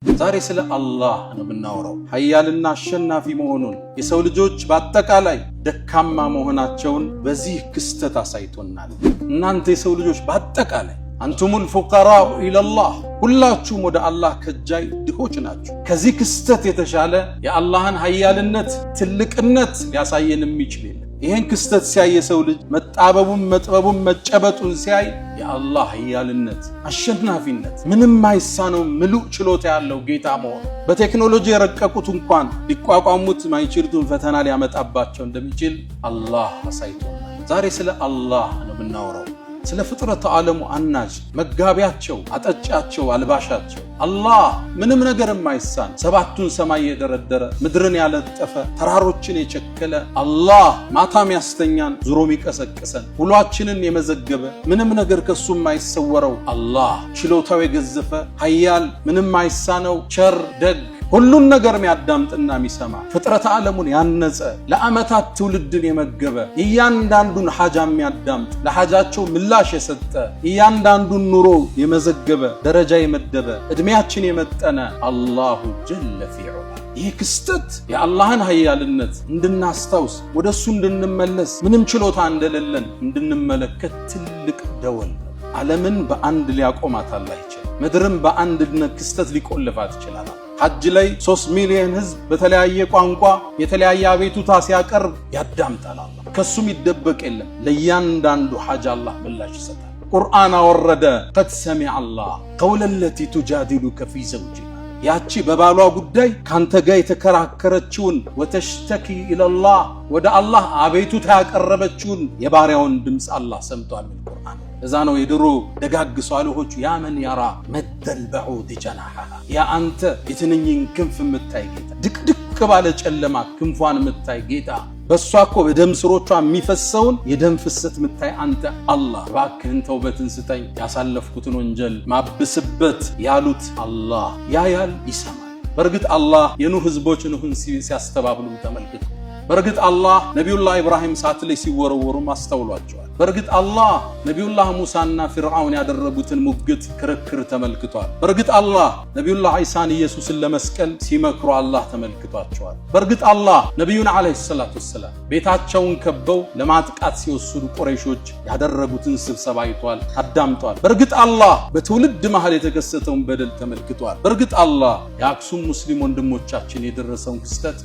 ዛሬ ስለ አላህ ነው የምናወራው። ኃያልና አሸናፊ መሆኑን የሰው ልጆች በአጠቃላይ ደካማ መሆናቸውን በዚህ ክስተት አሳይቶናል። እናንተ የሰው ልጆች በአጠቃላይ አንቱሙል ፉቀራኡ ኢለላህ፣ ሁላችሁም ወደ አላህ ከጃይ ድሆች ናችሁ። ከዚህ ክስተት የተሻለ የአላህን ኃያልነት ትልቅነት ሊያሳየን የሚችል የለም። ይህን ክስተት ሲያይ የሰው ልጅ መጣበቡን መጥበቡን መጨበጡን ሲያይ የአላህ ኃያልነት አሸናፊነት ምንም ማይሳነው ምሉእ ችሎታ ያለው ጌታ መሆኑ በቴክኖሎጂ የረቀቁት እንኳን ሊቋቋሙት ማይችሉትን ፈተና ሊያመጣባቸው እንደሚችል አላህ አሳይቶናል። ዛሬ ስለ አላህ ነው የምናወራው። ስለ ፍጥረት ዓለሙ አናጅ መጋቢያቸው፣ አጠጫቸው፣ አልባሻቸው አላህ ምንም ነገር የማይሳን ሰባቱን ሰማይ የደረደረ ምድርን ያለጠፈ ተራሮችን የቸከለ አላህ ማታም ያስተኛን ዙሮም ይቀሰቅሰን ሁሏችንን የመዘገበ ምንም ነገር ከሱ የማይሰወረው አላህ ችሎታው የገዘፈ ኃያል ምንም ማይሳነው ቸር ደግ ሁሉን ነገር የሚያዳምጥና የሚሰማ ፍጥረት ዓለሙን ያነጸ ለዓመታት ትውልድን የመገበ እያንዳንዱን ሐጃ የሚያዳምጥ ለሐጃቸው ምላሽ የሰጠ እያንዳንዱን ኑሮ የመዘገበ ደረጃ የመደበ ዕድሜያችን የመጠነ አላሁ ጀለ ፊዑላ። ይህ ክስተት የአላህን ኃያልነት እንድናስታውስ ወደሱ እንድንመለስ ምንም ችሎታ እንደሌለን እንድንመለከት ትልቅ ደወል ነው። ዓለምን በአንድ ሊያቆማት አላህ ይችላል። ምድርን በአንድ ክስተት ሊቆልፋት ይችላል። ሐጅ ላይ 3 ሚሊዮን ህዝብ በተለያየ ቋንቋ የተለያየ አቤቱታ ሲያቀርብ ያዳምጣል። አላህ ከሱም ይደበቅ የለም። ለእያንዳንዱ ሐጅ አላህ ምላሽ ይሰጣል። ቁርአን አወረደ። ቀድ ሰሚዐ አላህ ቀውለ ለቲ ቱጃዲሉከ ፊ ዘውጂሃ፣ ያቺ በባሏ ጉዳይ ካንተ ጋር የተከራከረችውን ወተሽተኪ ኢለላህ ወደ አላህ አቤቱታ ያቀረበችውን የባሪያውን ድምፅ አላህ ሰምቷል። ቁርአን እዛ ነው የድሮ ደጋግ ሷሊሆቹ ያ መን ያራ መደል በዑድ ጀናሐሃ፣ ያ አንተ የትንኝን ክንፍ የምታይ ጌታ ድቅድቅ ባለ ጨለማ ክንፏን የምታይ ጌታ በሷ እኮ በደም ስሮቿ የሚፈሰውን የደም ፍሰት የምታይ አንተ አላህ እባክህን ተውበትን ስጠኝ ያሳለፍኩትን ወንጀል ማብስበት ያሉት አላህ ያያል ይሰማል። በእርግጥ አላህ የኑህ ህዝቦች ኑህን ሲያስተባብሉ ተመልክቶ በእርግጥ አላህ ነቢዩላህ ኢብራሂም እሳት ላይ ሲወረወሩ አስተውሏቸዋል። በእርግጥ አላህ ነቢዩላህ ሙሳና ፊርዓውን ያደረጉትን ሙግት ክርክር ተመልክቷል። በእርግጥ አላህ ነቢዩላህ ዒሳን ኢየሱስን ለመስቀል ሲመክሩ አላህ ተመልክቷቸዋል። በእርግጥ አላህ ነቢዩን ዓለይሂ ሰላቱ ወሰላም ቤታቸውን ከበው ለማጥቃት ሲወስዱ ቁረይሾች ያደረጉትን ስብሰባ አይቷል፣ አዳምጧል። በእርግጥ አላህ በትውልድ መሃል የተከሰተውን በደል ተመልክቷል። በእርግጥ አላህ የአክሱም ሙስሊም ወንድሞቻችን የደረሰውን ክስተት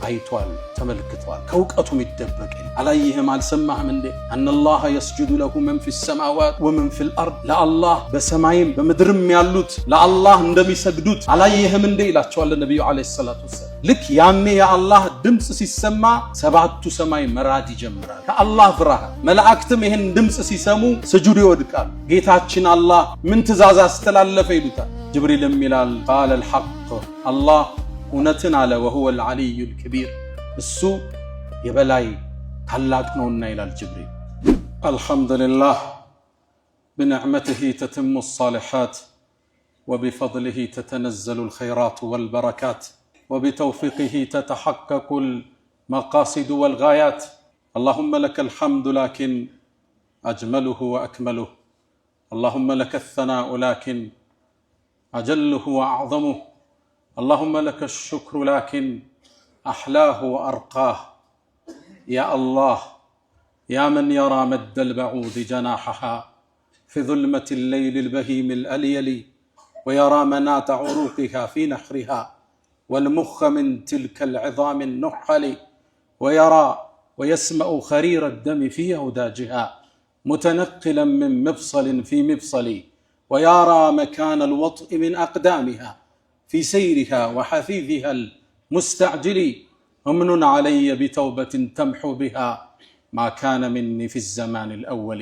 አይቷል፣ ተመልክቷል። ከእውቀቱም ይደበቅ አላየህም አልሰማህም እንዴ? አነላህ የስጁዱ ለሁ መን ፊ ሰማዋት ወመን ፊል አርድ፣ ለአላህ በሰማይም በምድርም ያሉት ለአላህ እንደሚሰግዱት አላየህም እንዴ ይላቸዋል ነቢዩ ዓለይሂ ሰላቱ ወሰላም። ልክ ያኔ የአላህ ድምፅ ሲሰማ ሰባቱ ሰማይ መራድ ይጀምራል። ከአላህ ፍርሃት መላእክትም ይህን ድምፅ ሲሰሙ ስጁድ ይወድቃል። ጌታችን አላህ ምን ትእዛዝ አስተላለፈ ይሉታል። ጅብሪልም ይላል ቃለ አልሐቅ፣ አላህ እውነትን አለ። ወሁወ አልዓሊዩ አልከቢር፣ እሱ የበላይ ታላቅ ነውና ይላል ጅብሪል። አልሐምዱሊላህ ብንዕመትህ ተትሙ አሳሊሓት ወቢፈድሊህ ተተነዘሉ አልኸይራት ወልበረካት ወቢተውፊቅህ ተተሐቀቁ አልመቃሲድ ወልጋያት። አላሁመ ለከ አልሐምዱ ላኪን አጅመሉሁ ወአክመሉሁ፣ አላሁመ ለከ አሰናኡ ላኪን አጀሉሁ ወአዕዘሙሁ፣ اللهم لك الشكر لكن أحلاه وأرقاه. يا الله يا من يرى مد البعوض جناحها في ظلمة الليل البهيم الأليل، ويرى منات عروقها في نحرها والمخ من تلك العظام النحل، ويرى ويسمع خرير الدم في أوداجها متنقلا من مفصل في مفصل، ويرى مكان الوطء من أقدامها في سيرها وحثيثها المستعجل. ومن علي بتوبة تمحو بها ما كان مني في الزمان الأول.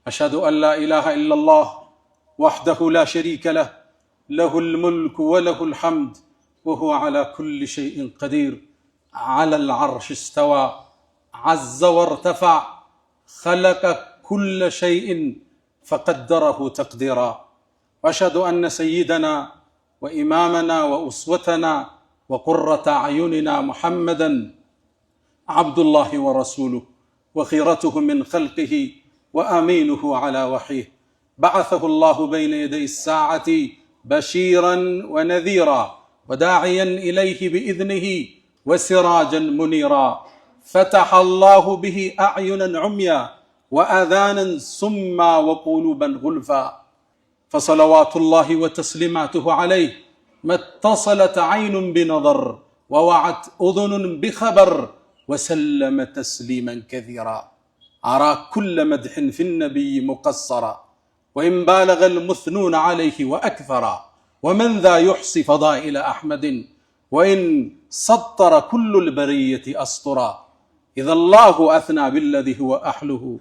أشهد أن لا إله إلا الله وحده لا شريك له، له الملك وله الحمد وهو على كل شيء قدير. على العرش استوى عز وارتفع، خلق كل شيء فقدره تقديرا. وأشهد أن سيدنا وإمامنا وأسوتنا وقرة أعيننا محمدًا عبد الله ورسوله وخيرته من خلقه وأمينه على وحيه، بعثه الله بين يدي الساعة بشيرا ونذيرا وداعيا إليه بإذنه وسراجا منيرا فتح الله به أعينا عميا وآذانا سما وقلوبا غلفا فصلوات الله وتسليماته عليه ما اتصلت عين بنظر ووعت أذن بخبر وسلم تسليما كثيرا أرى كل مدح في النبي مقصرا وإن بالغ المثنون عليه وأكثرا ومن ذا يحصي فضائل أحمد وإن سطر كل البرية أسطرا إذا الله أثنى بالذي هو أحله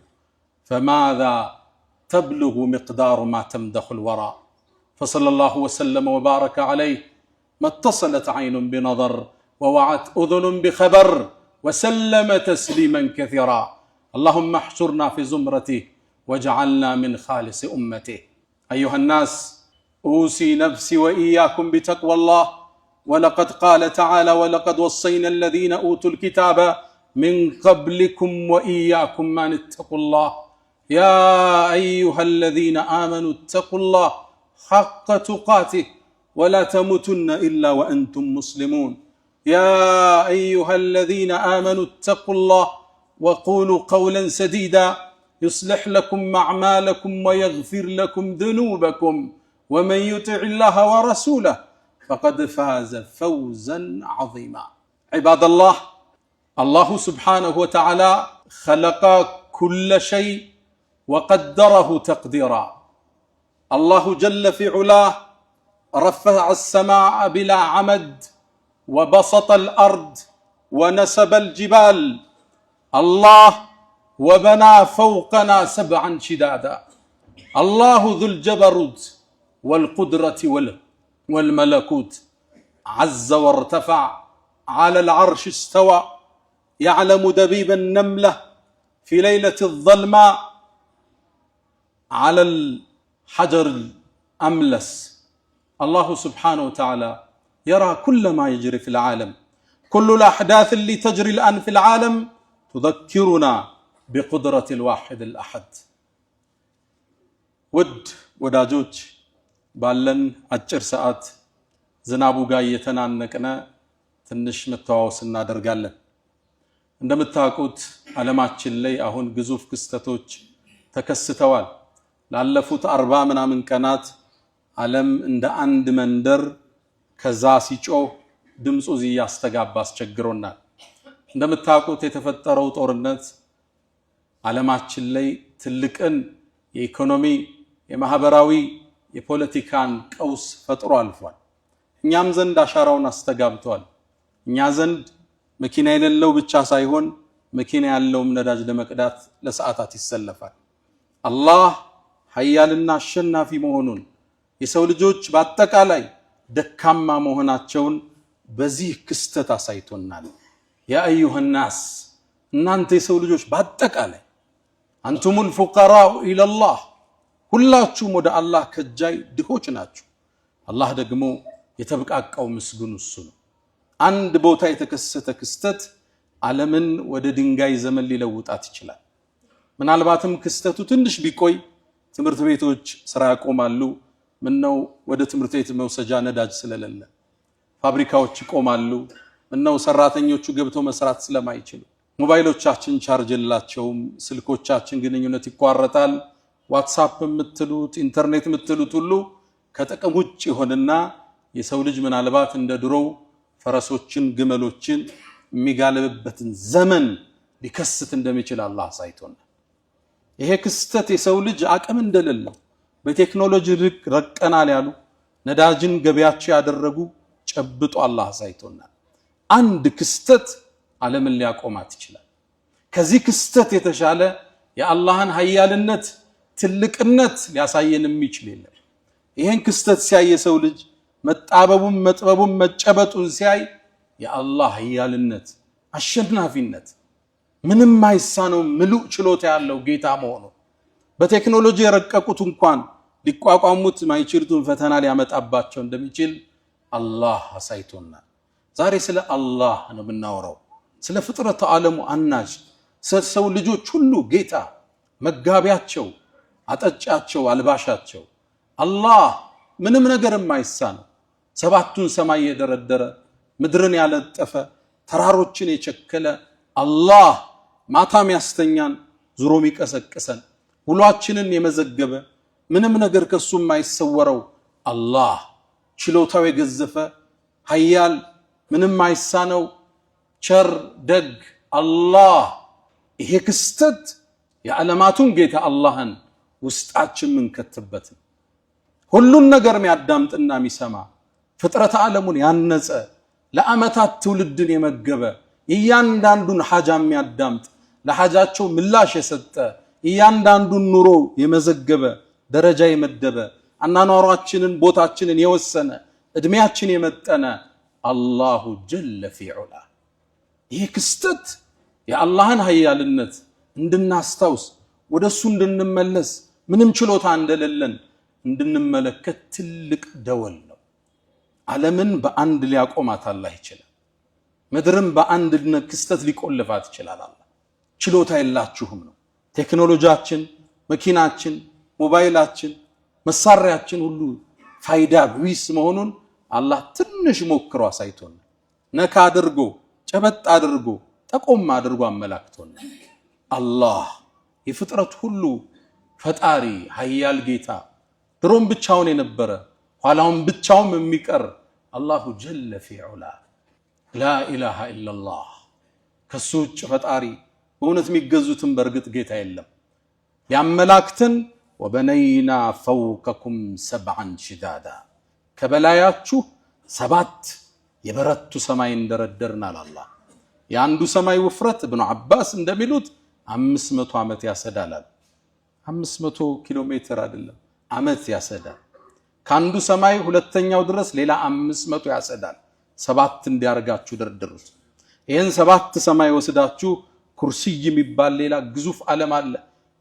فماذا تبلغ مقدار ما تمدح الورى فصلى الله وسلم وبارك عليه ما اتصلت عين بنظر ووعت أذن بخبر وسلم تسليما كثيرا اللهم احشرنا في زمرته واجعلنا من خالص أمته أيها الناس أوصي نفسي وإياكم بتقوى الله ولقد قال تعالى ولقد وصينا الذين أوتوا الكتاب من قبلكم وإياكم أن اتقوا الله يا أيها الذين آمنوا اتقوا الله حق تقاته ولا تموتن إلا وأنتم مسلمون يا أيها الذين آمنوا اتقوا الله وقولوا قولا سديدا يصلح لكم أعمالكم ويغفر لكم ذنوبكم ومن يطع الله ورسوله فقد فاز فوزا عظيما عباد الله الله سبحانه وتعالى خلق كل شيء وقدره تقديرا الله جل في علاه رفع السماء بلا عمد وبسط الأرض ونسب الجبال الله وبنى فوقنا سبعا شدادا الله ذو الجبروت والقدرة والملكوت عز وارتفع على العرش استوى يعلم دبيب النملة في ليلة الظلماء على الحجر الأملس الله سبحانه وتعالى يرى كل ما يجري في العالم كل الأحداث اللي تجري الآن في العالم تذكرنا بقدرة الواحد الأحد وداجوج ባለን አጭር ሰዓት ዝናቡ ጋር እየተናነቀነ ትንሽ መተዋወስ እናደርጋለን እንደምታውቁት ዓለማችን ላይ አሁን ግዙፍ ክስተቶች ተከስተዋል ላለፉት 40 ምናምን ቀናት ዓለም እንደ አንድ መንደር ከዛ ሲጮህ ድምጹ ያስተጋባ አስቸግሮናል እንደምታውቁት የተፈጠረው ጦርነት ዓለማችን ላይ ትልቅን የኢኮኖሚ የማህበራዊ የፖለቲካን ቀውስ ፈጥሮ አልፏል እኛም ዘንድ አሻራውን አስተጋብቷል እኛ ዘንድ መኪና የሌለው ብቻ ሳይሆን መኪና ያለውም ነዳጅ ለመቅዳት ለሰዓታት ይሰለፋል አላህ ኃያልና አሸናፊ መሆኑን የሰው ልጆች በአጠቃላይ ደካማ መሆናቸውን በዚህ ክስተት አሳይቶናል ያ አዩሃ الناس እናንተ የሰው ልጆች በአጠቃላይ አንቱሙል ፉቀራኡ ኢለላህ ሁላችሁም ወደ አላህ ከጃይ ድሆች ናችሁ አላህ ደግሞ የተበቃቀው ምስጉን እሱ ነው አንድ ቦታ የተከሰተ ክስተት ዓለምን ወደ ድንጋይ ዘመን ሊለውጣት ይችላል ምናልባትም ክስተቱ ትንሽ ቢቆይ ትምርት ቤቶች ስራ ያቆማሉ ምነው ወደ ትምርት ቤት መውሰጃ ነዳጅ ስለሌለ ፋብሪካዎች ይቆማሉ ምነው ሰራተኞቹ ገብተው መስራት ስለማይችሉ ሞባይሎቻችን ቻርጅ የላቸውም ስልኮቻችን ግንኙነት ይቋረጣል ዋትስአፕ የምትሉት ኢንተርኔት የምትሉት ሁሉ ከጥቅም ውጭ ይሆንና የሰው ልጅ ምናልባት እንደ ድሮው ፈረሶችን ግመሎችን የሚጋልብበትን ዘመን ሊከስት እንደሚችል አላህ ሳይቶና ይሄ ክስተት የሰው ልጅ አቅም እንደሌለው በቴክኖሎጂ ረቀናል ያሉ ነዳጅን ገበያቸው ያደረጉ ጨብጦ አላህ ሳይቶና አንድ ክስተት ዓለምን ሊያቆማት ይችላል ከዚህ ክስተት የተሻለ የአላህን ኃያልነት ትልቅነት ሊያሳየን የሚችል የለም ይሄን ክስተት ሲያይ የሰው ልጅ መጣበቡም መጥበቡም መጨበጡን ሲያይ የአላህ ኃያልነት አሸናፊነት ምንም አይሳነው ምሉእ ችሎታ ያለው ጌታ መሆኑ በቴክኖሎጂ የረቀቁት እንኳን ሊቋቋሙት ማይችሉትን ፈተና ሊያመጣባቸው እንደሚችል አላህ አሳይቶናል ዛሬ ስለ አላህ ነው የምናወራው ስለ ፍጥረተ ዓለሙ አናጅ ሰው ልጆች ሁሉ ጌታ መጋቢያቸው አጠጫቸው አልባሻቸው አላህ ምንም ነገር የማይሳነው ሰባቱን ሰማይ የደረደረ ምድርን ያለጠፈ ተራሮችን የቸከለ አላህ ማታም ያስተኛን ዙሮም ይቀሰቅሰን ውሏችንን የመዘገበ ምንም ነገር ከሱ የማይሰወረው አላህ ችሎታው የገዘፈ ኃያል ምንም አይሳነው ቸር ደግ አላህ ይሄ ክስተት የዓለማቱን ጌታ አላህን ውስጣችን ምንከትበት ሁሉን ነገር የሚያዳምጥና የሚሰማ ፍጥረት ዓለሙን ያነጸ ለአመታት ትውልድን የመገበ እያንዳንዱን ሐጃ የሚያዳምጥ ለሐጃቸው ምላሽ የሰጠ እያንዳንዱን ኑሮ የመዘገበ ደረጃ የመደበ አናኗራችንን ቦታችንን የወሰነ እድሜያችን የመጠነ አላሁ ጀለ ፊ ዑላ ይህ ክስተት የአላህን ኃያልነት እንድናስታውስ ወደሱ እንድንመለስ ምንም ችሎታ እንደሌለን እንድንመለከት ትልቅ ደወል ነው ዓለምን በአንድ ሊያቆማት አላህ ይችላል ምድርን በአንድ ክስተት ሊቆልፋት ይችላል አላህ ችሎታ የላችሁም ነው ቴክኖሎጂያችን መኪናችን ሞባይላችን መሳሪያችን ሁሉ ፋይዳ ቢስ መሆኑን አላህ ትንሽ ሞክሮ አሳይቶን ነካ አድርጎ ጨበጥ አድርጎ ጠቆም አድርጎ አመላክቶን አላህ የፍጥረት ሁሉ ፈጣሪ ኃያል ጌታ ድሮም ብቻውን የነበረ ኋላውን ብቻውን የሚቀር አላሁ ጀለ ፊ ዑላ ላ ኢላሃ ኢላላህ ከሱ ውጭ ፈጣሪ በእውነት የሚገዙትን በርግጥ ጌታ የለም ያመላክተን ወበነይና ፈውቀኩም ሰብዓን ሽዳዳ ከበላያችሁ ሰባት የበረቱ ሰማይ እንደረደርናል አላህ የአንዱ ሰማይ ውፍረት ኢብኑ አባስ እንደሚሉት 500 ዓመት ያሰዳላል 500 ኪሎ ሜትር አይደለም ዓመት ያሰዳል ካንዱ ሰማይ ሁለተኛው ድረስ ሌላ 500 ያሰዳል ሰባት እንዲያርጋችሁ ደርድሩት ይሄን ሰባት ሰማይ ወስዳችሁ ኩርሲይ የሚባል ሌላ ግዙፍ ዓለም አለ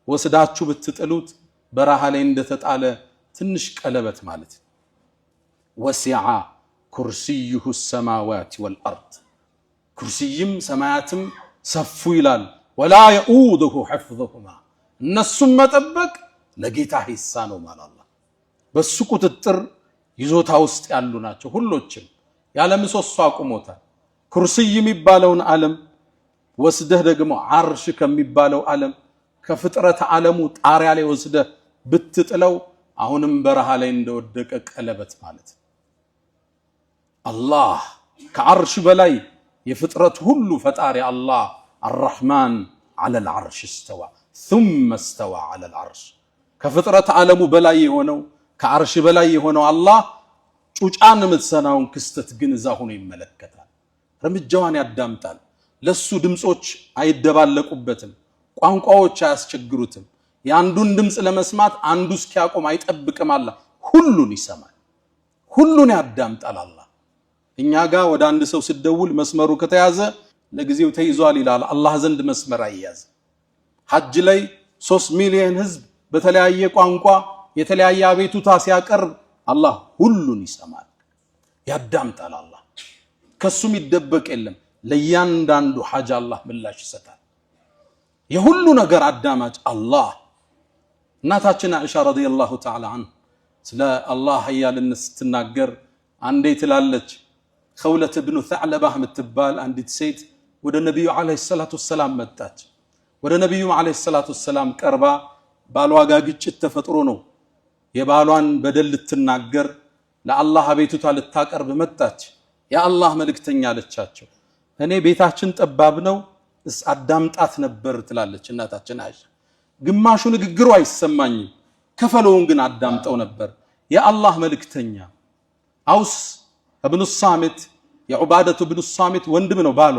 ወስዳችሁ ብትጥሉት በረሃ ላይ እንደተጣለ ትንሽ ቀለበት ማለት ወሲዓ ኩርሲዩሁ السماوات والارض ኩርሲይም ሰማያትም ሰፉ ይላል ወላ يؤوده حفظهما እነሱም መጠበቅ ለጌታ ሂሳ ነው ማለት አላህ በሱ ቁጥጥር ይዞታ ውስጥ ያሉ ናቸው ሁሎችም ያለ ምሰሶ አቁሞታል ኩርሲይ የሚባለውን ዓለም ወስደህ ደግሞ አርሽ ከሚባለው ዓለም ከፍጥረት ዓለሙ ጣሪያ ላይ ወስደህ ብትጥለው አሁንም በረሃ ላይ እንደወደቀ ቀለበት ማለት አላህ ከአርሽ በላይ የፍጥረት ሁሉ ፈጣሪ አላህ الرحمن على العرش استوى ثم استوى على العرش ከፍጥረት ዓለሙ በላይ የሆነው ከአርሽ በላይ የሆነው አላህ ጩጫን ምትሰናውን ክስተት ግን እዛ ሆኖ ይመለከታል ረምጃዋን ያዳምጣል ለሱ ድምጾች አይደባለቁበትም ቋንቋዎች አያስቸግሩትም ያንዱን ድምጽ ለመስማት አንዱ እስኪያቆም አይጠብቅም አላህ ሁሉን ይሰማል ሁሉን ያዳምጣል አላህ እኛ ጋር ወደ አንድ ሰው ሲደውል መስመሩ ከተያዘ ለጊዜው ተይዟል ይላል አላህ ዘንድ መስመር አይያዝ ሐጅ ላይ 3 ሚሊዮን ህዝብ በተለያየ ቋንቋ የተለያየ አቤቱታ ሲያቀርብ አላህ ሁሉን ይሰማል ያዳምጣል አላህ ከሱም ይደበቅ የለም ለያንዳንዱ ሐጅ አላህ ምላሽ ይሰጣል የሁሉ ነገር አዳማጭ አላህ እናታችን አይሻ ረዲየላሁ ተዓላ ዐንሃ ስለ አላህ ኃያልነት ስትናገር አንዴ ትላለች ኸውለት ኢብኑ ተዕለባህ ምትባል አንዲት ሴት ወደ ነብዩ አለይሂ ሰላቱ ሰላም መጣች ወደ ነብዩ አለይሂ ሰላቱ ሰላም ቀርባ ባሏ ጋር ግጭት ተፈጥሮ ነው የባሏን በደል ልትናገር ለአላህ አቤቱታ ልታቀርብ መጣች ያ አላህ መልእክተኛ አለቻቸው እኔ ቤታችን ጠባብ ነው አዳምጣት ነበር ትላለች እናታችን አይሻ ግማሹ ንግግሩ አይሰማኝም ከፈለውን ግን አዳምጠው ነበር ያ አላህ መልእክተኛ አውስ ኢብኑ ሳሚት የዑባደቱ ኢብኑ ሳሚት ወንድም ነው ባሏ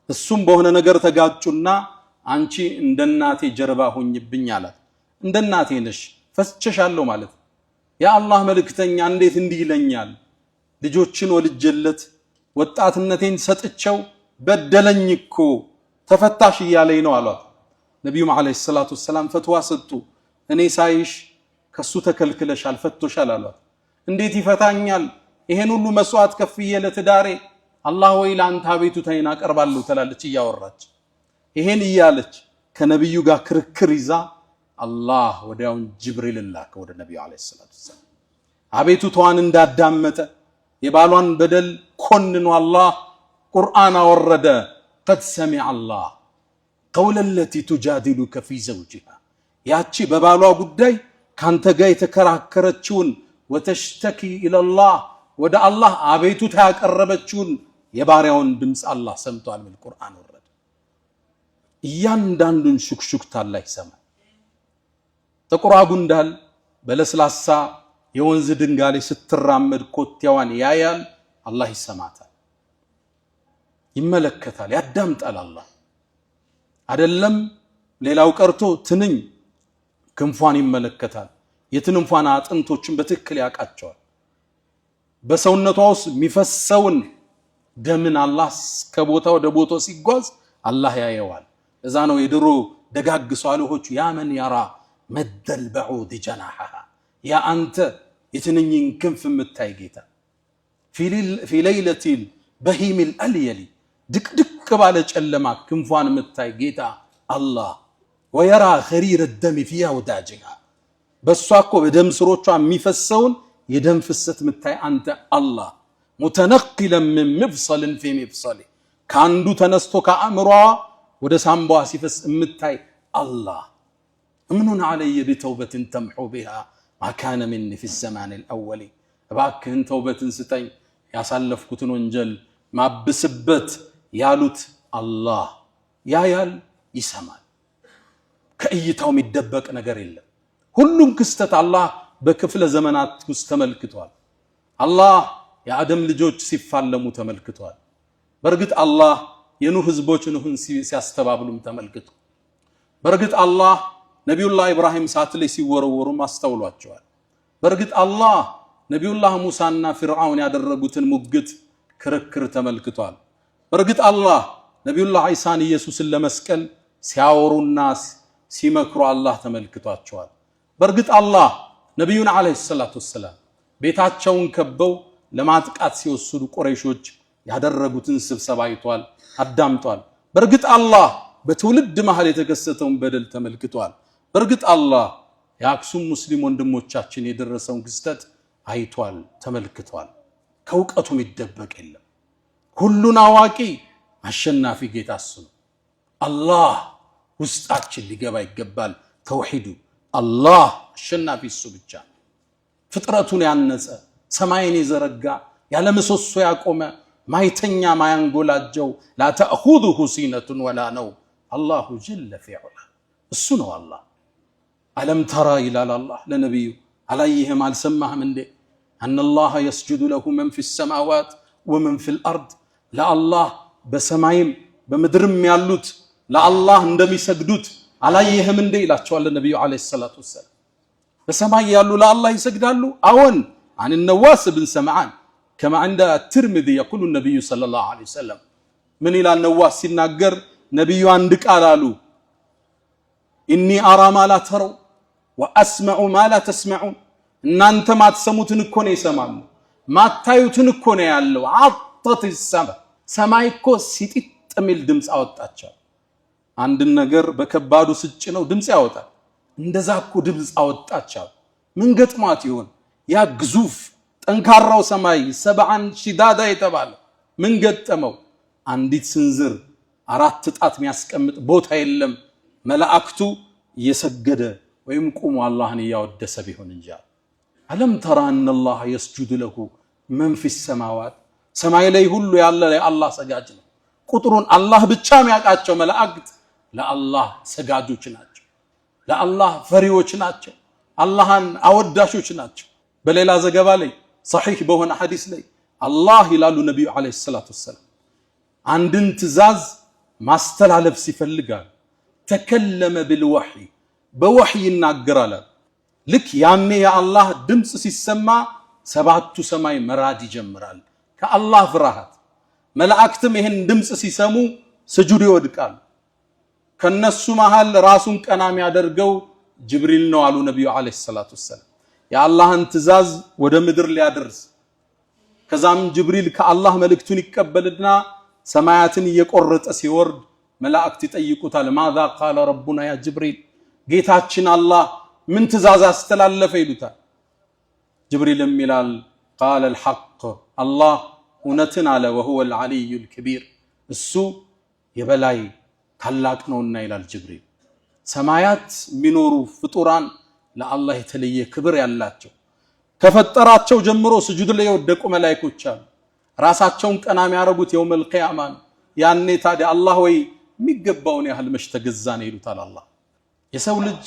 እሱም በሆነ ነገር ተጋጩና አንቺ እንደናቴ ጀርባ ሆኝብኝ አላት እንደናቴ ነሽ ፈስቸሻለሁ ማለት ያ አላህ መልእክተኛ እንዴት እንዲህ ይለኛል ልጆችን ወልጀለት ወጣትነቴን ሰጥቸው በደለኝ እኮ ተፈታሽ ይያለኝ ነው አሏት ነብዩ አለይሂ ሰላቱ ሰላም ፈትዋ ሰጡ እኔ ሳይሽ ከሱ ተከልክለሻል ፈቶሻል አሏት እንዴት ይፈታኛል ይሄን ሁሉ መስዋዕት ከፍዬ ለትዳሬ አላህ ወይ ላንተ አቤቱታዬን አቀርባለሁ ትላለች እያወራች ይሄን እያለች ከነብዩ ጋር ክርክር ይዛ አላህ ወዲያውን ጅብሪል ላከ ወደ ነብዩ አለይሂ ሰላቱ ሰላም አቤቱታዋን እንዳዳመጠ የባሏን በደል ኮንኖ አላህ ቁርአን አወረደ። قد سمع الله قول التي تجادلك في زوجها ያቺ በባሏ ጉዳይ ካንተ ጋር የተከራከረችውን وتشتكي الى الله ወደ አላህ አቤቱታ ያቀረበችውን የባሪያውን ድምጽ አላህ ሰምቷል። ቁርአን ወረደ። እያንዳንዱን ሹክሹክታ አላህ ይሰማል። ጥቁር ጉንዳል በለስላሳ የወንዝ ድንጋይ ስትራመድ ኮቴዋን ያያል፣ አላህ ይሰማታል፣ ይመለከታል፣ ያዳምጣል። አላህ አይደለም ሌላው ቀርቶ ትንኝ ክንፏን ይመለከታል። የትንንፏን አጥንቶችን በትክክል ያቃቸዋል። በሰውነቷ ውስጥ የሚፈሰውን ደምን አላህ ከቦታ ወደ ቦታው ሲጓዝ አላህ ያየዋል። እዛ ነው የድሮ ደጋግ ሷሊሆቹ ያ መን ያራ መደል በዑድ ጀናሐሃ ያ አንተ የትንኝን ክንፍ የምታይ ጌታ ፊ ለይለቲል በሂሚል አልየሊ ድቅድቅ ባለ ጨለማ ክንፏን የምታይ ጌታ አላህ ወየራ ኸሪር الدم في أوداجها በሷ እኮ በደም ስሮቿ የሚፈሰውን የደም ፍሰት የምታይ አንተ አላህ متنقلا من مفصل في مفصل ካንዱ ተነስቶ ከአእምሯ ወደ ሳምባዋ ሲፈስ የምታይ አላህ امنن علي بتوبة تمحو بها ما كان مني في الزمان الأول እባክህን ተውበትን ስጠኝ ያሳለፍኩትን ወንጀል ማብስበት ያሉት አላህ ያያል፣ ይሰማል። ከእይታው የሚደበቅ ነገር የለም። ሁሉም ክስተት አላህ በክፍለ ዘመናት ውስጥ ተመልክቷል። አላህ የአደም ልጆች ሲፋለሙ ተመልክቷል። በርግጥ አላህ የኑህ ህዝቦች ኑህን ሲያስተባብሉም ተመልክቷል። በርግጥ አላህ ነቢዩላህ ኢብራሂም እሳት ላይ ሲወረወሩም አስተውሏቸዋል። በርግጥ አላህ ነቢዩላህ ሙሳና ፊርዓውን ያደረጉትን ሙግት ክርክር ተመልክቷል። በርግጥ አላህ ነቢዩላህ ዒሳን ኢየሱስን ለመስቀል ሲያወሩና ሲመክሩ አላህ ተመልክቷቸዋል። በርግጥ አላህ ነቢዩን ዓለይሂ ሰላቱ ወሰላም ቤታቸውን ከበው ለማጥቃት ሲወስዱ ቁረይሾች ያደረጉትን ስብሰባ አይቷል፣ አዳምጧል። በርግጥ አላህ በትውልድ መሃል የተከሰተውን በደል ተመልክቷል። በርግጥ አላህ የአክሱም ሙስሊም ወንድሞቻችን የደረሰውን ክስተት አይቷል፣ ተመልክቷል። ከእውቀቱ የሚደበቅ የለም። ሁሉን አዋቂ አሸናፊ ጌታ እሱ ነው። አላህ ውስጣችን ሊገባ ይገባል። ተውሂዱ አላህ አሸናፊ እሱ ብቻ። ፍጥረቱን ያነጸ ሰማይን የዘረጋ ያለ ምሰሶ ያቆመ ማይተኛ ማያንጎላጀው ላ ተእኹዙሁ ሲነቱን ወላ ነው አላሁ ጀለ ፊዑላ እሱ ነው አላህ። አለም ተራ ይላል አላህ ለነቢዩ አላየህም አልሰማህም እንዴ አነላህ የስጁዱ ለሁ መን ፊ ሰማዋት ወመን ፊል አርድ ለአላህ በሰማይም በምድርም ያሉት ለአላህ እንደሚሰግዱት አላየህም እንዴ ይላቸዋል ነቢዩ ዓለይሂ ሰላቱ ወሰላም። በሰማይ ያሉ ለአላህ ይሰግዳሉ። አዎን عن النواس بن سمعان كما عند الترمذي يقول النبي صلى الله عليه وسلم من إلى النواس ሲናገር ነብዩ አንድ ቃል አሉ إني أرى ما لا تروا وأسمع ما لا تسمعون እናንተ ማትሰሙትን እኮ ነው ይሰማሉ፣ ማታዩትን እኮ ነው ያለው። عطت السماء ሰማይ እኮ ሲጥጥ የሚል ድምጽ አወጣቸው። አንድ ነገር በከባዱ ስጭ ነው ድምጽ ያወጣል። እንደዛ እኮ ድምጽ አወጣቸው። ምን ገጥሟት ይሆን ያ ግዙፍ ጠንካራው ሰማይ ሰብዓን ሽዳዳ የተባለ ምን ገጠመው? አንዲት ስንዝር 4 ጣት የሚያስቀምጥ ቦታ የለም። መላእክቱ እየሰገደ ወይም ቁሙ አላህን እያወደሰ ቢሆን እንጂ አለም ተራ አነላህ የስጁዱ ለሁ መን ፊ ሰማዋት ሰማይ ላይ ሁሉ ያለ ለአላህ ሰጋጅ ነው። ቁጥሩን አላህ ብቻ የሚያውቃቸው መላእክት ለአላህ ሰጋጆች ናቸው፣ ለአላህ ፈሪዎች ናቸው፣ አላህን አወዳሾች ናቸው። በሌላ ዘገባ ላይ ሰሒህ በሆነ ሐዲስ ላይ አላህ ይላሉ ነቢዩ ዓለይሂ ሰላቱ ወሰላም አንድን ትእዛዝ ማስተላለፍ ሲፈልጋል ተከለመ بالوحي በወህይ ይናገራል። ልክ ያኔ የአላህ ድምጽ ሲሰማ 7ቱ ሰማይ መራድ ይጀምራል ከአላህ ፍርሃት። መላእክትም ይሄን ድምጽ ሲሰሙ ስጁድ ይወድቃል። ከነሱ መሃል ራሱን ቀና የሚያደርገው ጅብሪል ነው አሉ ነቢዩ ዓለይሂ ሰላቱ ወሰላም የአላህን ትእዛዝ ወደ ምድር ሊያደርስ። ከዛም ጅብሪል ከአላህ መልእክቱን ይቀበልና ሰማያትን እየቆረጠ ሲወርድ መላእክት ይጠይቁታል ማዛ ቃለ ረቡና ያ ጅብሪል ጌታችን አላህ ምን ትእዛዝ አስተላለፈ ይሉታል። ጅብሪልም ይላል ቃለ አልሐቅ አላህ እውነትን አለ ወሁወ አልዓሊዩል ከቢር እሱ የበላይ ታላቅ ነውና ይላል ጅብሪል። ሰማያት የሚኖሩ ፍጡራን ለአላህ የተለየ ክብር ያላቸው ከፈጠራቸው ጀምሮ ስጁድ ላይ የወደቁ መላእክቶች አሉ። ራሳቸውን ቀና የሚያደርጉት የውመል ቂያማ ነው። ያኔ ታዲያ አላህ ወይ የሚገባውን ያህል መች ተገዛን ይሉታል አላህ። የሰው ልጅ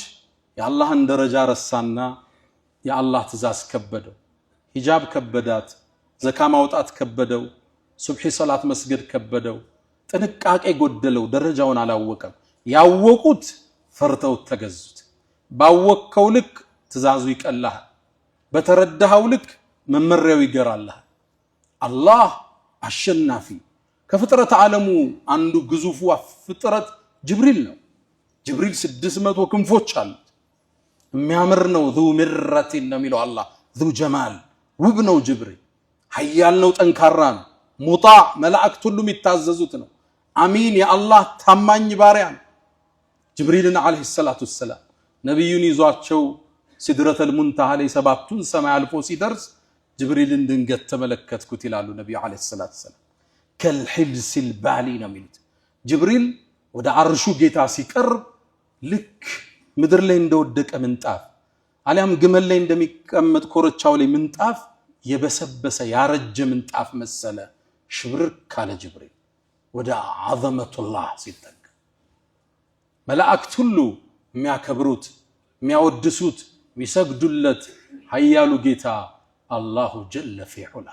የአላህን ደረጃ ረሳና የአላህ ትእዛዝ ከበደው። ሂጃብ ከበዳት፣ ዘካ ማውጣት ከበደው፣ ሱብሒ ሰላት መስገድ ከበደው፣ ጥንቃቄ ጎደለው፣ ደረጃውን አላወቀም። ያወቁት ፈርተውት ተገዙት። ባወቅከው ልክ ትእዛዙ ይቀልሃል፣ በተረዳኸው ልክ መመሪያው ይገራልሃል። አላህ አሸናፊ ከፍጥረት ዓለሙ አንዱ ግዙፉ ፍጥረት ጅብሪል ነው። ጅብሪል 600 ክንፎች አሉት። የሚያምር ነው። ذو مرة ነው የሚለው አላህ። ذو جمال ውብ ነው ጅብሪል። ኃያል ነው፣ ጠንካራ ነው። ሙጣዕ መላእክት ሁሉ የሚታዘዙት ነው። አሚን የአላህ ታማኝ ባሪያ ነው። ጅብሪልን አለይሂ ሰላቱ ወሰላም ነብዩን ይዟቸው ሲድረተል ሙንተሃ ላይ ሰባቱን ሰማይ አልፎ ሲደርስ ጅብሪልን ድንገት ተመለከትኩት ይላሉ ነብዩ አለይሂ ሰላቱ ወሰላም። ከልሂልሲል ባሊ ነው የሚሉት። ጅብሪል ወደ አርሹ ጌታ ሲቀርብ ልክ ምድር ላይ እንደወደቀ ምንጣፍ አሊያም ግመል ላይ እንደሚቀመጥ ኮረቻው ላይ ምንጣፍ የበሰበሰ ያረጀ ምንጣፍ መሰለ። ሽብርክ ካለ ጅብሪል ወደ ዐዘመቱላህ ሲጠጋ መላእክት ሁሉ የሚያከብሩት የሚያወድሱት የሚሰግዱለት ኃያሉ ጌታ አላሁ ጀለ ፊ ዑላ።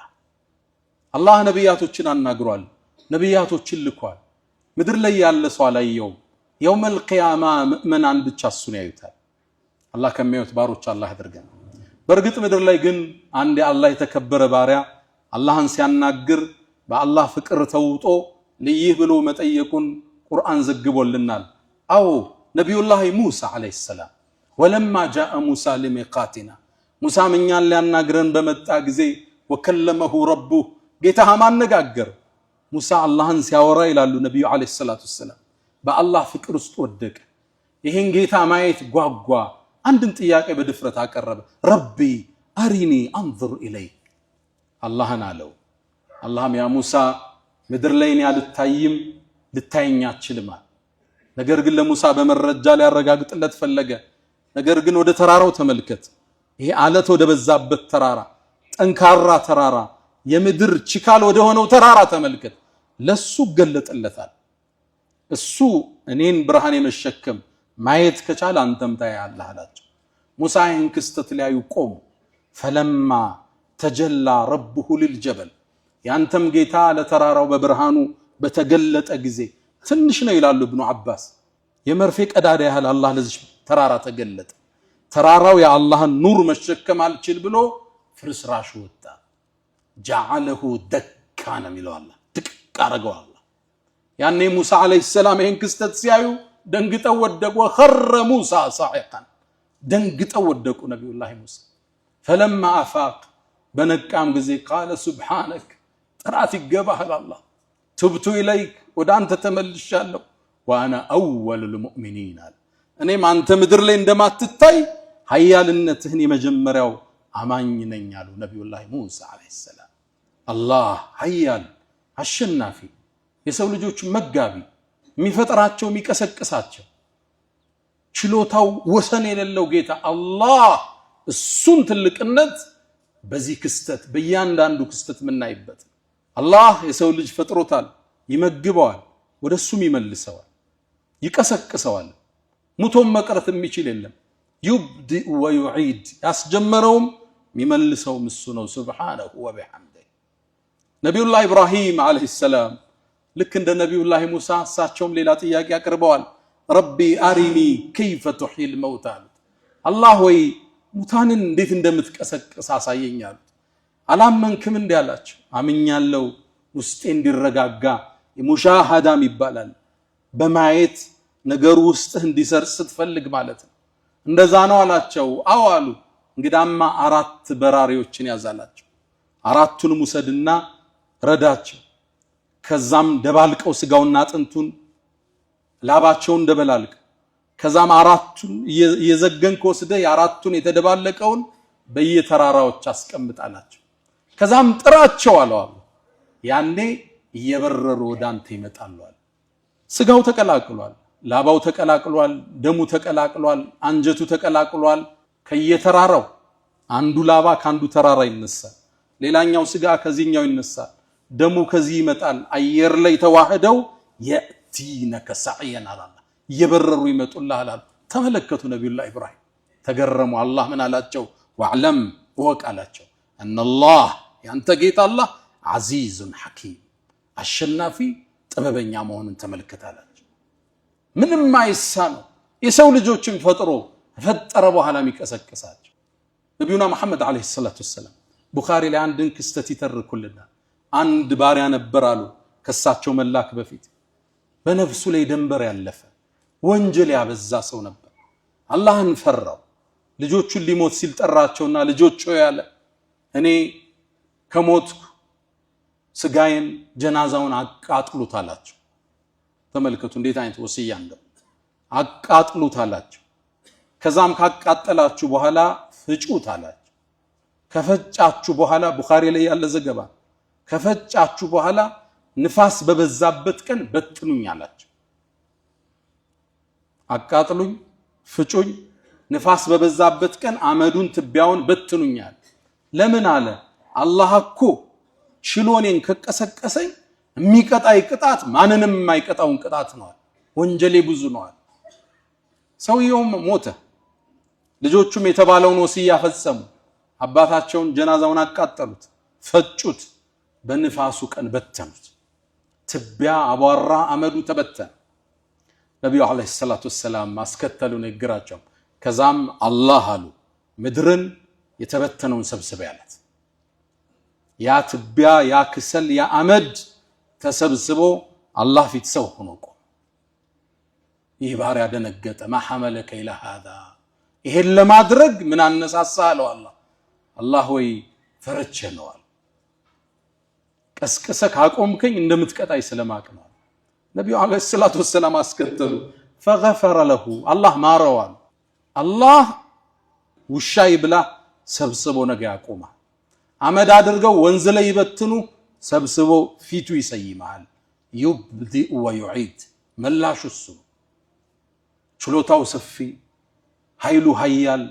አላህ ነቢያቶችን አናግሯል፣ ነቢያቶችን ልኳል። ምድር ላይ ያለ ሰው አላየውም። የውመል ቂያማ ምእመናን ብቻ እሱን ያዩታል። አላህ ከሚያዩት ባሮች አላህ ያድርገን። በእርግጥ ምድር ላይ ግን አንድ የአላህ የተከበረ ባሪያ አላህን ሲያናግር በአላህ ፍቅር ተውጦ ልይህ ብሎ መጠየቁን ቁርአን ዘግቦልናል። አዎ ነቢዩላህ ሙሳ ዓለይሂ ሰላም ወለማ ጃአ ሙሳ ሊሚቃቲና ሙሳም እኛን ሊያናግረን በመጣ ጊዜ ወከለመሁ ረቡህ ጌታህ ማነጋገር። ሙሳ አላህን ሲያወራ ይላሉ ነቢዩ ዓለይሂ ሰላቱ ወሰላም በአላህ ፍቅር ውስጥ ወደቀ። ይህን ጌታ ማየት ጓጓ። አንድን ጥያቄ በድፍረት አቀረበ። ረቢ አሪኒ አንظር ኢለይክ አላህን አለው። አላህም ያ ሙሳ ምድር ላይ እኔ አልታይም ልታየኝ አትችልም። ነገር ግን ለሙሳ በመረጃ ሊያረጋግጥለት ፈለገ። ነገር ግን ወደ ተራራው ተመልከት፣ ይሄ አለት ወደ በዛበት ተራራ፣ ጠንካራ ተራራ፣ የምድር ችካል ወደ ሆነው ተራራ ተመልከት፣ ለሱ ገለጥለታል። እሱ እኔን ብርሃን የመሸከም ማየት ከቻለ አንተም ታያለህ አላቸው። ሙሳ ይህን ክስተት ሊያዩ ቆሙ። ፈለማ ተጀላ ረብሁ ሊልጀበል ያንተም ጌታ ለተራራው በብርሃኑ በተገለጠ ጊዜ ትንሽ ነው ይላሉ ኢብኑ አባስ። የመርፌ ቀዳዳ ያህል አላህ ለዚህ ተራራ ተገለጠ። ተራራው የአላህን ኑር መሸከም አልችል ብሎ ፍርስራሹ ወጣ። ጀዐለሁ ደካ ነው የሚለው አላህ፣ ድቅቅ አረገው አላህ። ያኔ ሙሳ ዓለይሂ ሰላም ይህን ክስተት ሲያዩ ደንግጠው ወደቁ። ወኸረ ሙሳ ሳዒቃን ደንግጠው ወደቁ ነቢዩላህ ሙሳ። ፈለማ አፋቅ በነቃም ጊዜ ቃለ ሱብሓነክ ጥራት ይገባሃል አላህ፣ ቱብቱ ኢለይክ ወደ አንተ ተመልሻለሁ፣ ወአና አወሉል ሙእሚኒን አለ። እኔም አንተ ምድር ላይ እንደማትታይ ኃያልነትህን የመጀመሪያው አማኝ ነኝ አሉ ነቢዩላህ ሙሳ ዓለይሂ ሰላም። አላህ ኃያል አሸናፊ፣ የሰው ልጆች መጋቢ፣ የሚፈጥራቸው የሚቀሰቅሳቸው፣ ችሎታው ወሰን የሌለው ጌታ አላህ እሱን ትልቅነት በዚህ ክስተት በእያንዳንዱ ክስተት የምናይበት። አላህ የሰው ልጅ ፈጥሮታል፣ ይመግበዋል፣ ወደሱም ይመልሰዋል፣ ይቀሰቅሰዋል። ሙቶም መቅረት የሚችል የለም። ዩብዲኡ ወዩዒድ ያስጀመረውም የሚመልሰውም እሱ ነው ሱብሓነሁ ወቢሐምዲህ። ነቢዩላህ ኢብራሂም ዓለይሂ ሰላም ልክ እንደ ነቢዩላህ ሙሳ እሳቸውም ሌላ ጥያቄ አቅርበዋል። ረቢ አሪኒ ከይፈ ቱሕይል መውታ አሉት። አላህ ወይ ሙታንን እንዴት እንደምትቀሰቅስ አሳየኝ አሉት። አላመንክም እንዲ አላቸው። አምኛለሁ፣ ውስጤ እንዲረጋጋ ሙሻሃዳም ይባላል። በማየት ነገሩ ውስጥህ እንዲሰርጽ ስትፈልግ ማለት ነው። እንደዛ ነው አላቸው። አዎ አሉ። እንግዳማ 4 በራሪዎችን ያዛላቸው። 4ቱንም ውሰድና ረዳቸው። ከዛም ደባልቀው ስጋውና አጥንቱን ላባቸውን ደበላልቅ። ከዛም 4ቱን እየዘገንክ ወስደህ የ4ቱን የተደባለቀውን በየተራራዎች አስቀምጣላቸው ከዛም ጥራቸው አለው አላህ ያኔ እየበረሩ ወዳንተ ይመጣሉ አለ ስጋው ተቀላቅሏል ላባው ተቀላቅሏል ደሙ ተቀላቅሏል አንጀቱ ተቀላቅሏል ከየተራራው አንዱ ላባ ካንዱ ተራራ ይነሳል ሌላኛው ስጋ ከዚህኛው ይነሳል ደሙ ከዚህ ይመጣል አየር ላይ ተዋህደው የቲነከ ሰዓየን አላህ እየበረሩ ይመጡልሃል አለ ተመለከቱ ነብዩላህ ኢብራሂም ተገረሙ አላህ ምን አላቸው ወዕለም ወቃላቸው አነላህ ያንተ ጌታ አላህ አዚዙን ሐኪም አሸናፊ ጥበበኛ መሆኑን ተመልከታላችሁ ምንም አይሳነው የሰው ልጆችን ፈጥሮ ፈጠረ በኋላ የሚቀሰቅሳቸው ነብዩና መሐመድ አለይሂ ሰላቱ ወሰለም ቡኻሪ ላይ አንድን ክስተት ይተርኩልናል አንድ ባሪያ ነበር አሉ ከሳቸው መላክ በፊት በነፍሱ ላይ ደንበር ያለፈ ወንጀል ያበዛ ሰው ነበር አላህን ፈራው ልጆቹን ሊሞት ሲል ጠራቸውና ልጆቹ ያለ እኔ ከሞትኩ ስጋዬን ጀናዛውን አቃጥሉት አላቸው ተመልከቱ እንዴት አይነት ወሲያ እንደው አቃጥሉት አላቸው ከዛም ካቃጠላችሁ በኋላ ፍጩት አላቸው ከፈጫችሁ በኋላ ቡኻሪ ላይ ያለ ዘገባ ከፈጫችሁ በኋላ ንፋስ በበዛበት ቀን በትኑኝ አላቸው አቃጥሉኝ ፍጩኝ ንፋስ በበዛበት ቀን አመዱን ትቢያውን በትኑኛል ለምን አለ አላህ እኮ ሽሎኔን ከቀሰቀሰኝ የሚቀጣይ ቅጣት ማንንም የማይቀጣውን ቅጣት ነው ወንጀሌ ብዙ ነው ሰውየውም ሞተ ልጆቹም የተባለውን ወሲያ ፈጸሙ አባታቸውን ጀናዛውን አቃጠሉት ፈጩት በንፋሱ ቀን በተኑት ትቢያ አቧራ አመዱ ተበተነ ነብዩ አለይሂ ሰላቱ ወሰለም ማስከተሉ ንግራቸው ከዛም አላህ አሉ ምድርን የተበተነውን ሰብስበ ያለት ያ ትቢያ ያ ክሰል ያ አመድ ተሰብስቦ አላህ ፊት ሰው ሆኖ ቆመ ይህ ባሪያ ደነገጠ ማሐመለከ ኢላ ሃዛ ይሄን ለማድረግ ምን አነሳሳ አለው አላህ ወይ ፈርቼ ነው አለ ቀስቀሰ ካቆምከኝ እንደምትቀጣይ ስለማቅ ነው ነብዩ አለይሂ ሰላቱ ወሰለም አስከተሉ فغفر له አላህ ማረው አላህ ውሻ ይብላ ሰብስቦ ነገ ያቆማል አመድ አድርገው ወንዝ ላይ ይበትኑ ሰብስቦ ፊቱ ይሰይማል يبدئ ويعيد መላሹ እሱ ችሎታው ሰፊ ኃይሉ ኃያል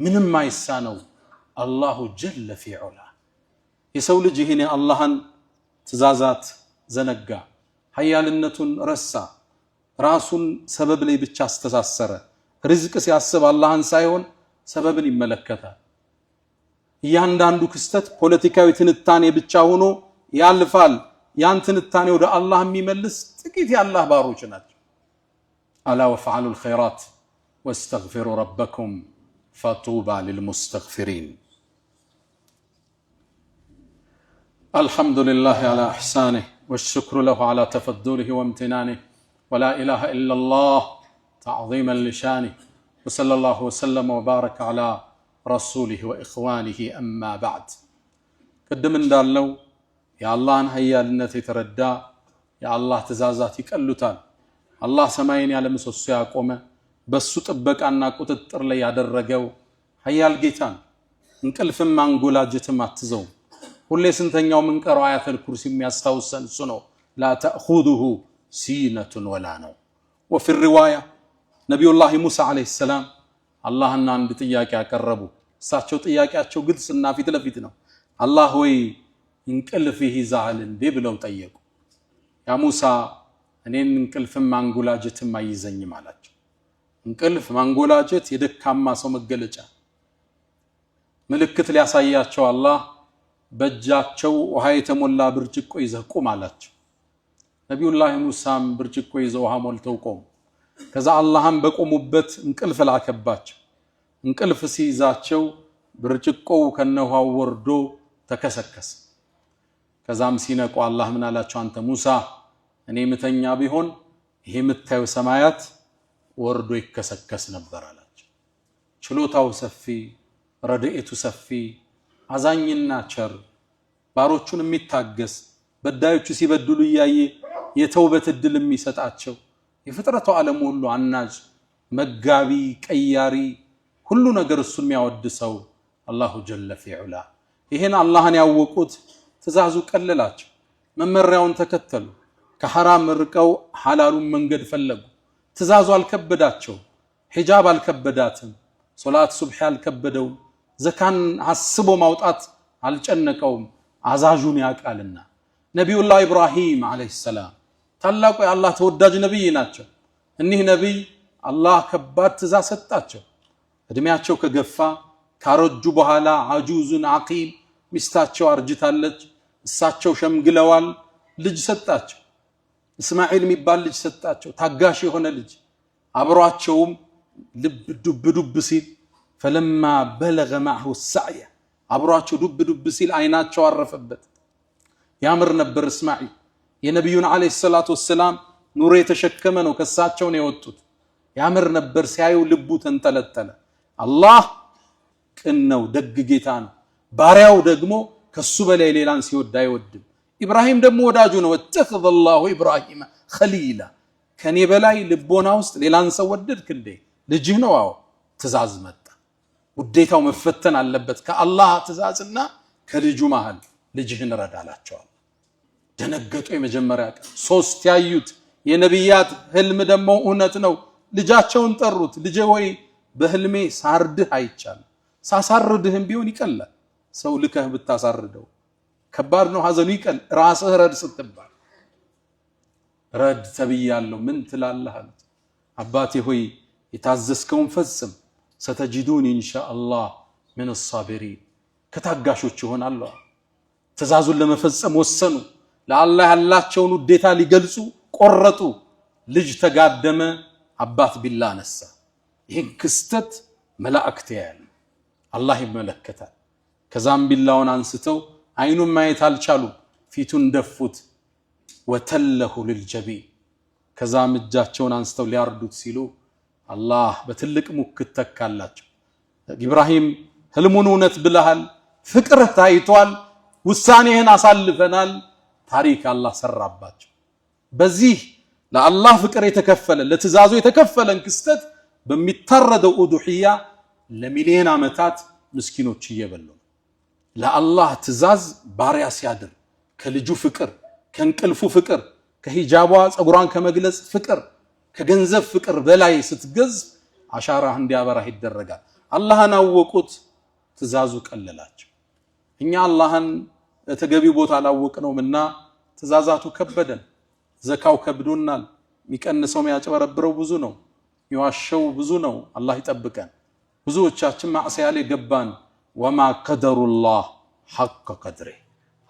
ምንም አይሳነው አላሁ ጀለ في علا የሰው ልጅ ይሄን አላህን ትእዛዛት ዘነጋ ኃያልነቱን ረሳ ራሱን ሰበብ ላይ ብቻ አስተሳሰረ ርዝቅ ሲያስብ አላህን ሳይሆን ሰበብን ይመለከታል እያንዳንዱ ክስተት ፖለቲካዊ ትንታኔ ብቻ ሆኖ ያልፋል ያን ትንታኔ ወደ አላህ የሚመልስ ጥቂት የአላህ ባሮች ናቸው አላ ወፈዓሉ الخيرات واستغفروا ربكم فطوبى للمستغفرين الحمد لله على احسانه والشكر له على تفضله وامتنانه ولا اله الا الله تعظيما لشانه وصلى الله وسلم وبارك على رسوله واخوانه اما بعد قدم እንዳለው የአላህን ኃያልነት የተረዳ የአላህ ትእዛዛት ይቀሉታል አላህ ሰማይን ያለ ምሰሶ ያቆመ በሱ ጥበቃና ቁጥጥር ላይ ያደረገው ኃያል ጌታን እንቅልፍም አንጎላጅትም አትዘው ሁሌ ስንተኛው ምንቀራው አያተል ኩርሲ የሚያስታውሰን እሱ ነው لا تأخذه سينة ولا نوم وفي الرواية نبي الله موسى عليه السلام አላህና አንድ ጥያቄ ያቀረቡ እሳቸው ጥያቄያቸው ግልጽና ፊት ለፊት ነው አላህ ወይ እንቅልፍ ይዛል እንዴ ብለው ጠየቁ ያ ሙሳ እኔን እንቅልፍም ማንጎላጀትም አይዘኝም አላቸው እንቅልፍ ማንጎላጀት የደካማ ሰው መገለጫ ምልክት ሊያሳያቸው አላህ በእጃቸው ውሃ የተሞላ ብርጭቆ ይዘው ቁም አላቸው ነብዩላህ ሙሳም ብርጭቆ ይዘው ውሃ ሞልተው ቆሙ ከዛ አላህም በቆሙበት እንቅልፍ ላከባቸው እንቅልፍ ሲይዛቸው ብርጭቆው ከነውሃው ወርዶ ተከሰከሰ ከዛም ሲነቁ አላህ ምን አላቸው አንተ ሙሳ እኔ ምተኛ ቢሆን ይሄ ምታዩ ሰማያት ወርዶ ይከሰከስ ነበር አላቸው ችሎታው ሰፊ ረድኤቱ ሰፊ አዛኝና ቸር ባሮቹን የሚታገስ በዳዮቹ ሲበድሉ ያየ የተውበት እድል የሚሰጣቸው የፍጥረቱ ዓለም ሁሉ አናጅ መጋቢ ቀያሪ ሁሉ ነገር እሱ የሚያወድሰው አላሁ ጀለ ፊዑላ። ይሄን አላህን ያወቁት ትእዛዙ ቀለላቸው፣ መመሪያውን ተከተሉ። ከሐራም ርቀው ሐላሉን መንገድ ፈለጉ። ትእዛዙ አልከበዳቸው፣ ሒጃብ አልከበዳትም፣ ሶላት ሱብሒ አልከበደውም፣ ዘካን አስቦ ማውጣት አልጨነቀውም። አዛዡን ያውቃልና። ነቢዩላህ ኢብራሂም ዓለይሂ ሰላም ታላቁ የአላህ ተወዳጅ ነቢይ ናቸው። እኒህ ነቢይ አላህ ከባድ ትእዛዝ ሰጣቸው። እድሜያቸው ከገፋ ካረጁ በኋላ አጁዙን ዓቂም፣ ሚስታቸው አርጅታለች፣ እሳቸው ሸምግለዋል። ልጅ ሰጣቸው፣ እስማኤል የሚባል ልጅ ሰጣቸው፣ ታጋሽ የሆነ ልጅ። አብሯቸውም ልብ ዱብ ዱብ ሲል ፈለማ በለገ ማዕሁ ሰዕየ፣ አብሯቸው ዱብ ዱብ ሲል አይናቸው አረፈበት። ያምር ነበር እስማኤል። የነቢዩን ዓለይሂ ሰላቱ ወሰላም ኑር የተሸከመ ነው፣ ከሳቸው ነው የወጡት። ያምር ነበር ሲያዩ ልቡ ተንጠለጠለ። አላህ ቅን ነው፣ ደግ ጌታ ነው። ባሪያው ደግሞ ከሱ በላይ ሌላን ሲወድ አይወድም። ኢብራሂም ደግሞ ወዳጁ ነው። ወተኸዘ አላሁ ኢብራሂመ ኸሊላ፣ ከኔ በላይ ልቦና ውስጥ ሌላን ሰው ወደድክ እንዴ? ልጅህ ነው። አዎ ትእዛዝ መጣ። ውዴታው መፈተን አለበት። ከአላህ ትእዛዝና ከልጁ መሃል ልጅህን ረዳላቸዋል። ደነገጡ። የመጀመሪያ ቀን ሶስት ያዩት የነቢያት ህልም ደግሞ እውነት ነው። ልጃቸውን ጠሩት። ልጄ ሆይ በህልሜ ሳርድህ አይቻልም። ሳሳርድህም ቢሆን ይቀላል። ሰው ልከህ ብታሳርደው ከባድ ነው፣ ሐዘኑ ይቀል። ራስህ ረድ ስትባል ረድ ተብያለሁ ምን ትላለህ አሉት። አባቴ ሆይ የታዘዝከውን ፈጽም፣ ሰተጂዱን ኢንሻአላህ ምን الصابرين፣ ከታጋሾች ይሆናል። ትእዛዙን ለመፈጸም ወሰኑ። ለአላህ ያላቸውን ውዴታ ሊገልጹ ቆረጡ። ልጅ ተጋደመ፣ አባት ቢላ አነሳ። ይህን ክስተት መላእክት ያያሉ፣ አላህ ይመለከታል። ከዛም ቢላውን አንስተው አይኑን ማየት አልቻሉም፣ ፊቱን ደፉት። ወተለሁ ልልጀቢን፣ ከዛም እጃቸውን አንስተው ሊያርዱት ሲሉ አላህ በትልቅ ሙክት ተካላቸው። ኢብራሂም ህልሙን እውነት ብለሃል፣ ፍቅርህ ታይቷል፣ ውሳኔህን አሳልፈናል። ታሪክ አላህ ሰራባቸው። በዚህ ለአላህ ፍቅር የተከፈለ ለትእዛዙ የተከፈለን ክስተት በሚታረደው ኡዱህያ ለሚሊዮን ዓመታት ምስኪኖች እየበሉ ነው። ለአላህ ትእዛዝ ባሪያ ሲያድር ከልጁ ፍቅር፣ ከእንቅልፉ ፍቅር፣ ከሂጃቧ ፀጉሯን ከመግለጽ ፍቅር፣ ከገንዘብ ፍቅር በላይ ስትገዝ አሻራህ እንዲያበራህ ይደረጋል። አላህን አወቁት፣ ትእዛዙ ቀለላቸው። እኛ አላህን ተገቢ ቦታ አላወቅነውምና ትእዛዛቱ ከበደን። ዘካው ከብዶናል። የሚቀንሰው የሚያጨበረብረው ብዙ ነው፣ የሚዋሸው ብዙ ነው። አላህ ይጠብቀን። ብዙዎቻችን ማዕሲያ ላይ ገባን። ወማ ቀደሩላህ ሐቀ ቀድሪ፣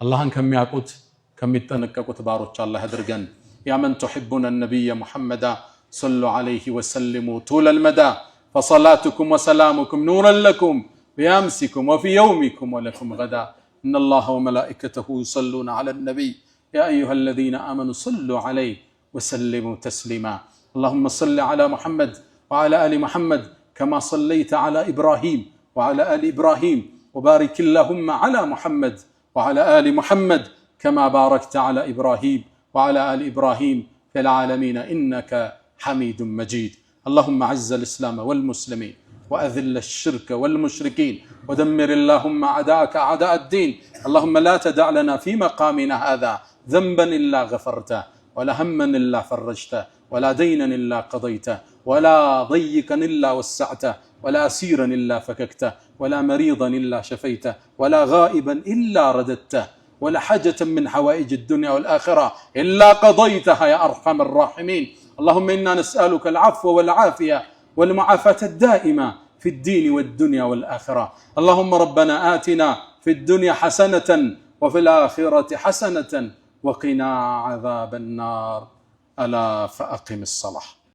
አላህን ከሚያውቁት ከሚጠነቀቁት ባሮች አላህ ያድርገን። ያ መን ቱሒቡነ ነቢየ ሙሐመዳ ሰሉ ዐለይሂ ወሰሊሙ ጡለል መዳ ፈሰላቱኩም ወሰላሙኩም ኑረን ለኩም ቢአምሲኩም ወፊ የውሚኩም ወለኩም ገዳ إن الله وملائكته يصلون على النبي يا أيها الذين آمنوا صلوا عليه وسلموا تسليما اللهم صل على محمد وعلى آل محمد كما صليت على إبراهيم وعلى آل إبراهيم وبارك اللهم على محمد وعلى آل محمد كما باركت على إبراهيم وعلى آل إبراهيم في العالمين إنك حميد مجيد اللهم أعز الإسلام والمسلمين وأذل الشرك والمشركين ودمر اللهم أعداءك أعداء الدين اللهم لا تدع لنا في مقامنا هذا ذنبا إلا غفرته ولا هما إلا فرجته ولا دينا إلا قضيته ولا ضيقا إلا وسعته ولا أسيرا إلا فككته ولا مريضا إلا شفيته ولا غائبا إلا رددته ولا حاجة من حوائج الدنيا والآخرة إلا قضيتها يا أرحم الراحمين اللهم إنا نسألك العفو والعافية والمعافاة الدائمة في الدين والدنيا والآخرة اللهم ربنا آتنا في الدنيا حسنة وفي الآخرة حسنة وقنا عذاب النار ألا فأقم الصلاة.